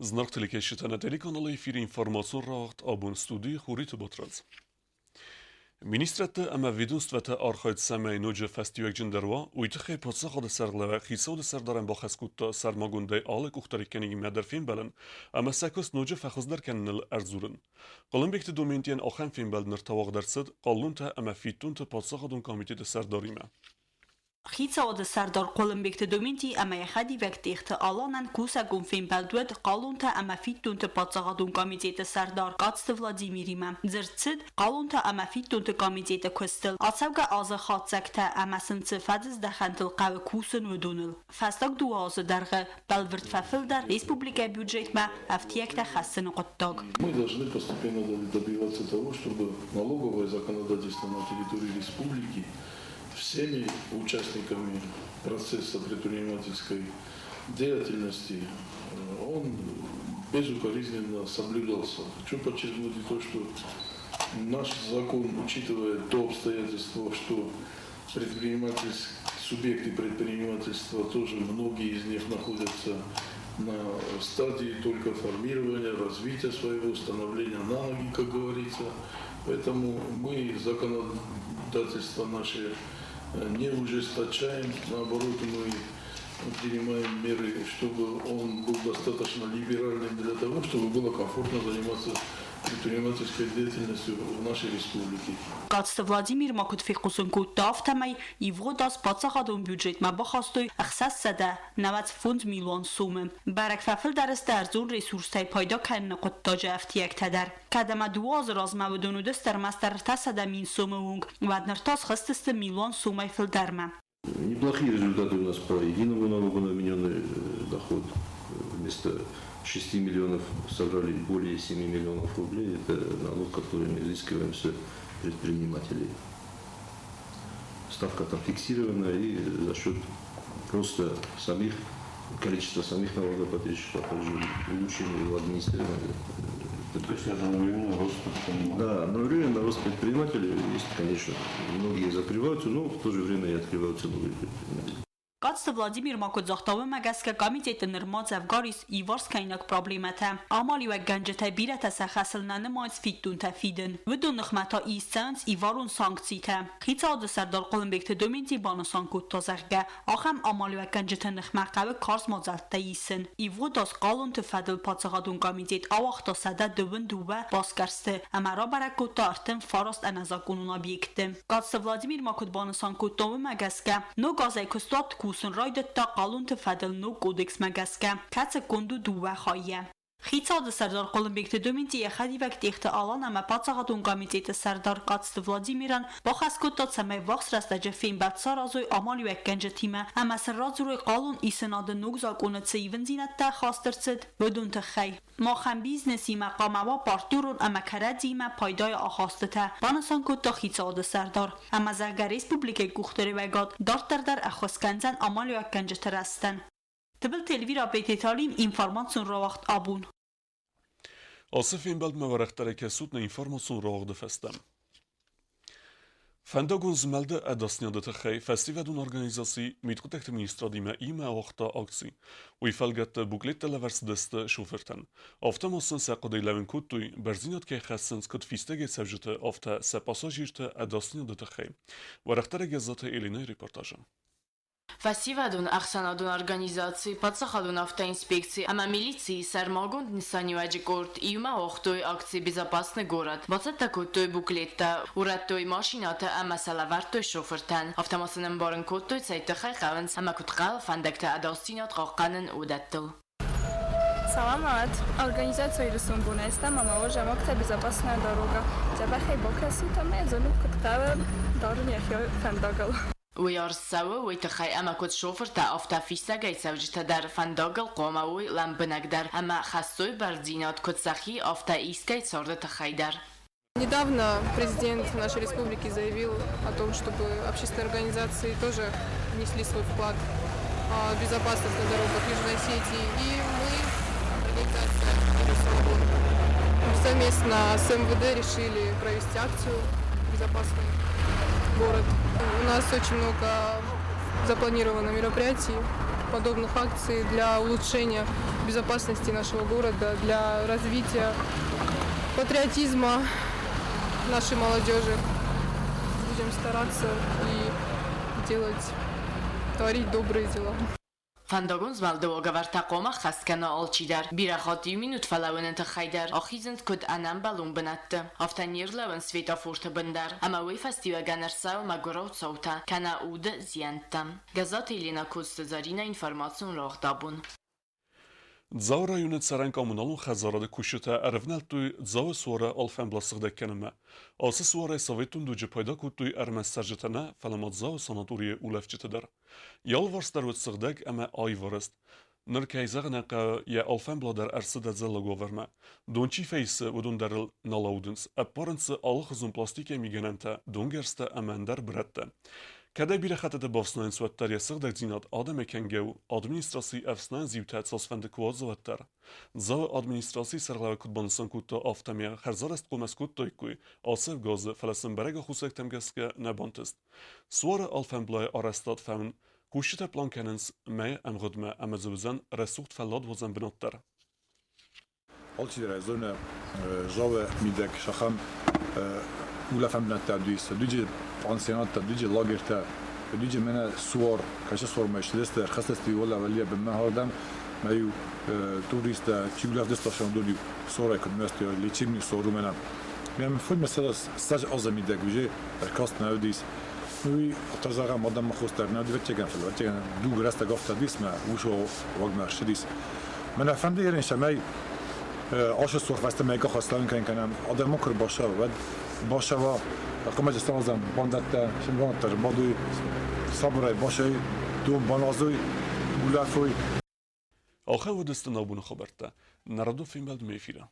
Знак телекешитана телеканаlı efiri informasyon rahat abun studi Hurit Batraz. Ministrette ama vedunstwete archait samay noje festiwek genderwa uitche potsa de serglewe khisa de serdaren bakhskutta sermagunde alek ukhtarikeni mederfin belen ama sakos noje fakhzder kenel erzurun. Qolimbekte domentien akhan fin beldner tawag dersid qallunta ama fitunta potsa dun komitete serdarime. خیتساود سردار قلمبکت دومینتی اما یخدی وقتیخت آلانن کوسا گونفین بلدود قالونتا اما فیتونت پاتساقادون کامیتیت سردار قاتست ولادیمیریمه زرتسد قالونتا اما فیتونت کامیتیت کستل آسوگا آز خاتزکتا اما سنس فدز دخنتل قو کوسن ودونل فستاق دوازه درغه بلورد ففل در республика бюджет ма автиекта хассын قطاق. Мы должны постепенно добиваться того, чтобы налоговое законодательство на территории республики всеми участниками процесса предпринимательской деятельности он безукоризненно соблюдался. Хочу подчеркнуть и то, что наш закон учитывает то обстоятельство, что субъекты предпринимательства тоже, многие из них находятся на стадии только формирования, развития своего, становления на ноги, как говорится. Поэтому мы законодательство наше не ужесточаем, наоборот, мы принимаем меры, чтобы он был достаточно либеральным для того, чтобы было комфортно заниматься предпринимательской деятельностью в нашей республике. قاتست ولادیمیر ماکوت فیقوسن کو دافتمی ایو داس پاتساقادون بودجت ما بخواستوی اخصاص سده 90 میلیون سوم برک ففل درست ارزون ریسورس تای پایدا کن قطاج افتیک تدر کدما دواز راز مودونو دستر مستر تسده مین سوم ونگ و نرتاز خستست میلیون سوم فل درمه. Неплохие результаты у нас по единому налогу на вмененный доход. Вместо 6 миллионов собрали более 7 миллионов рублей. Это налог, который мы изыскиваем с предпринимателей. Ставка там фиксирована, и за счет роста количества самих налогоплательщиков, а также улучшения его администрирования. То есть это одновременно рост предпринимателей? Да, одновременно рост предпринимателей есть, конечно. Многие закрываются, но в то же время и открываются новые предприниматели. Կացը Վլադիմիր Մակոձախտավը մագասկա կամիտետը նրմած ավգարիս իվարս կայնակ պրոբլեմատա ամալի ու գանջետա բիրատա սախասլնանը մայց ֆիտուն թա ֆիդն վդու նխմատա իսցանց իվարուն սանկցիթա խիցադը սարդար Կոլումբեկտը դոմենտի բանոսանկուտ տոզաղգա ախամ ամալի ու գանջետա նխմակավը կարս մոզալտա իսն իվոդաս կալուն թվադլ պացաղադուն կամիտետ ավախտա սադա դվն դուվա բասկարստը ամարա բարակոտա արտեն ֆարոստ անազակունուն объекты. Կացը Վլադիմիր Մակոտ բանոսանկուտովը մագասկա նո գազայքստատ Կուսուն ռայդտա կալուն թվադլ նո կոդեքս մագասկա կացը կոնդու դուվա խայա Խիցադը սարդար Կոլումբեկտը դոմինտի եղադիվակ տիղթը ալան ամա պացաղատուն կամիտետը սարդար կացտը Վլադիմիրան բոխասկոտած ամայ վախսրաստաջը ֆին բացար ազոյ ամալ ու եկկենջը թիմը ամա սրրածուրոյ կալուն իսնադը նուգ զակունըցը իվնձինատտա խաստրցըդ վդուն թխայ մոխան բիզնեսի մaqամավա պարտուրուն ամա քարadzիմա պայդայ ախաստըթա բանասան կոտա խիցադը սարդար ամա զարգա ռեսպուբլիկե գուխտերի վայգատ դարտարդար ախոսկանցան ամալ ու եկկենջը թրաստան Tbil televir apetitalim informatsiyon rawaxt abun. Asifin beld mevarechtare kesutne informatsiyon rawagde festem. Fendagun zmelde edasnjade te gej festivalun organizatie mit gotekte ministradime ime awachta aktie. U felgette buklette leversdeste schuferten. Afte mossen se qodej levin kuttuj berzinat ke khessens kut fistege sevjete afte se passagirte edasnjade te gej. Warechtare gezate Eline reportaje. Ֆասիվադուն ախսանադուն օրգանիզացի պատսախալուն ավտոինսպեկցի ամա միլիցի սարմագուն նիսանյուաջի կորտ իումա ողտոյ ակցի բիզապասնը գորատ բացատակոտոյ բուկլետտա ուրատոյ մաշինատը ամա սալավարտոյ շոֆրտան ավտոմասının բարın կոտոյ ցայտխայ խավանց ամա կուտղալ ֆանդակտա ադաստինատ қоққանын удаттыл Саламат. Организация Ирисумбунеста, мама Жамакта безопасная дорога. Забахай бокрасу там я занук кактава дорня фандагал. ويارساوي ويتخي أما كنت شوفرتا أفتا فيسا جايسا وجتا در فنداغل قوماوي لامبناك در أما خاصوي бардзинат كنت سخي أفتا إيسكاي صارد تخي در Недавно президент нашей республики заявил о том, чтобы общественные организации тоже внесли свой вклад в безопасность на дорогах Южной Осетии. И мы, организация Ирисумбун, совместно с МВД решили провести акцию «Безопасный город». У нас очень много запланировано мероприятий подобных акций для улучшения безопасности нашего города, для развития патриотизма нашей молодежи. Будем стараться и творить добрые дела. فندگون زمالدو گورتا قوما خسکنا آلچیدر بیرخاتی مینوت فلاون انت خیدر آخیزند کد انم بالون بنت افتنیر لون سویتا فورت بندر اما وی فستیو گنرسا و مگوروت صوتا کنا اود زینتم گزات ایلینا کودستزارین اینفرماسیون راغ دابون Dzau rayonu Tsaren kommunalın xəzarada kuşuta ərvnəltüy dzau sonra alfən blasıqda kənimə. Ası sonra Sovetun ducu payda kuttuy ərməz sərcətənə fələmat dzau sanatoriye ulefçitidir. Yalvarslar vətsıqdəq əmə ay varist. Nırkayzağına qa ya alfən bladar ərsidə zəlla qovermə. Donçi feysi vudun dəril nalaudins. Əpparınsı alıq uzun plastike migenəntə dongerstə əməndər birətdə. Kada bir xəttədə bavsnayn suətlər yasıqdaq zinat adam ekəngəv administrasi əfsnayn zivtət sasfəndə kvazıvətlər. Zav administrasi sərləvə kutbanısan kutta aftamiya xərzarəst qoməs kuttay kuy asəv gazı fələsin bərəgə xusək təmgəskə nəbantist. Suara alfənblay arrestat fəmin kuşitə plankənins məy əmğıdmə əməzəvizən rəsuqt fəllad vazən binatlar. Alçidere zone jave midek şaxam ula femnetta düyse düce pansiyonatta düce lagerta düce mena suar kaça sorma işleste xastesti wala valiya bima hardam mayu turista çiglav destasyon dolu sonra ekonomist liçimni soru mena ben full mesela staj azamidek güce kast nowadays oui tazaga madam khostar nowadays vetçegen vetçegen du rasta gafta disma usho wagmar shidis mena fende yerin shamay آش سرفسته میگه خواستن کنم آدم مکر باشه و قمه جستم ازم باندت شنوان تر بادوی صبره باشه دو بانازوی گلافوی آخه و دست نابون خبرته نردو فیلم بعد میفیره